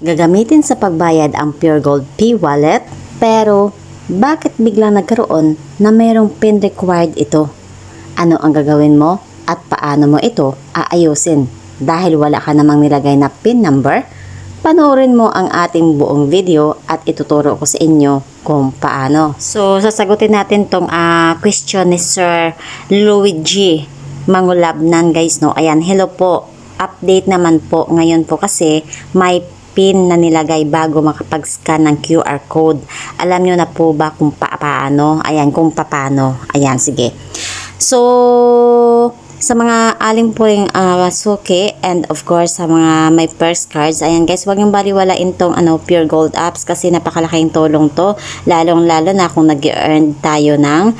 gagamitin sa pagbayad ang Pure Gold P-Wallet, pero bakit biglang nagkaroon na mayroong PIN required ito? Ano ang gagawin mo at paano mo ito aayusin? Dahil wala ka namang nilagay na PIN number, panoorin mo ang ating buong video at ituturo ko sa inyo kung paano. So, sasagutin natin tong question ni Sir Luigi Mangulabnan, guys, no? Ayan, hello po. Update naman po ngayon po kasi may PIN na nilagay bago makapag-scan ng QR code. Alam nyo na po ba kung paano? Ayan, kung paano. Ayan, sige. So, sa mga aling po yung suki and of course sa mga may first cards, ayan guys, huwag yung baliwalain tong Pure Gold apps kasi napakalaking tulong to, lalong-lalo na kung nag-earn tayo ng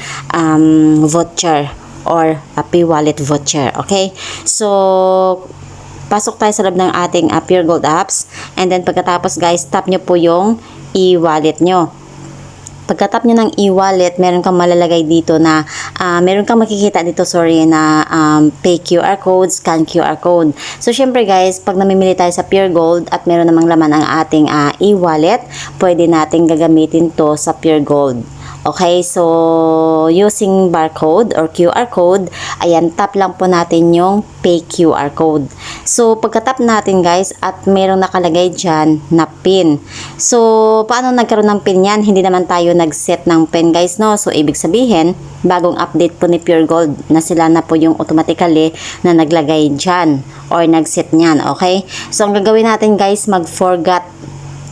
voucher or P-Wallet voucher, okay? So, pasok tayo sa loob ng ating Pure Gold apps and then pagkatapos guys, tap nyo po yung e-wallet nyo. Pagka-tap nyo ng e-wallet, meron kang malalagay dito na, meron kang makikita dito, na pay QR code, scan QR code. So, syempre guys, pag namimili tayo sa Pure Gold at meron namang laman ang ating e-wallet, pwede natin gagamitin to sa Pure Gold. Okay, so using barcode or QR code, ayan, tap lang po natin yung pay QR code. So, pagka-tap natin guys at merong nakalagay dyan na PIN. So, paano nagkaroon ng PIN yan? Hindi naman tayo nag-set ng PIN guys, no? So, ibig sabihin, bagong update po ni Pure Gold na sila na po yung automatically na naglagay dyan or nag-set nyan, okay? So, ang gagawin natin guys, mag-forgot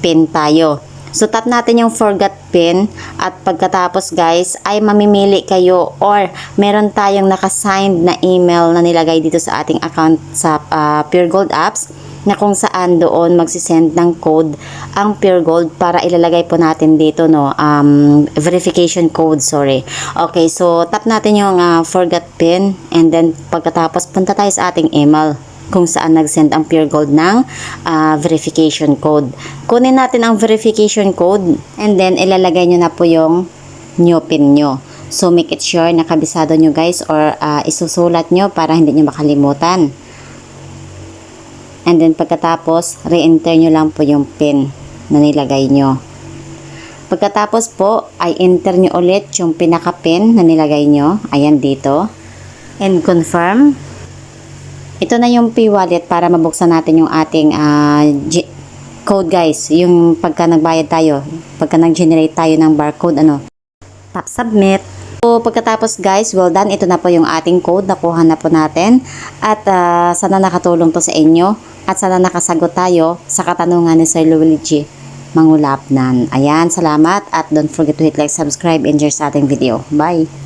PIN tayo. So, tap natin yung forgot PIN at pagkatapos guys ay mamimili kayo or meron tayong nakasigned na email na nilagay dito sa ating account sa Pure Gold apps na kung saan doon magsisend ng code ang Pure Gold para ilalagay po natin dito, no, verification code, sorry. Okay, so tap natin yung forgot PIN and then pagkatapos punta tayo sa ating email kung saan nag-send ang Pure Gold ng verification code. Kunin natin ang verification code and then ilalagay nyo na po yung new PIN nyo. So, make it sure na kabisado nyo guys or isusulat nyo para hindi nyo makalimutan. And then pagkatapos, re-enter nyo lang po yung PIN na nilagay nyo. Pagkatapos po, ay enter nyo ulit yung pinaka-PIN na nilagay nyo. Ayan dito. And confirm. Ito na yung P-Wallet para mabuksan natin yung ating code guys. Yung pagka nagbayad tayo, pagka nag-generate tayo ng barcode, tap submit. So, pagkatapos guys, well done. Ito na po yung ating code. Nakuha na po natin. At sana nakatulong to sa inyo. At sana nakasagot tayo sa katanungan ni Sir Luigi Mangulabnan. Ayan, salamat. At don't forget to hit like, subscribe, and share sa ating video. Bye!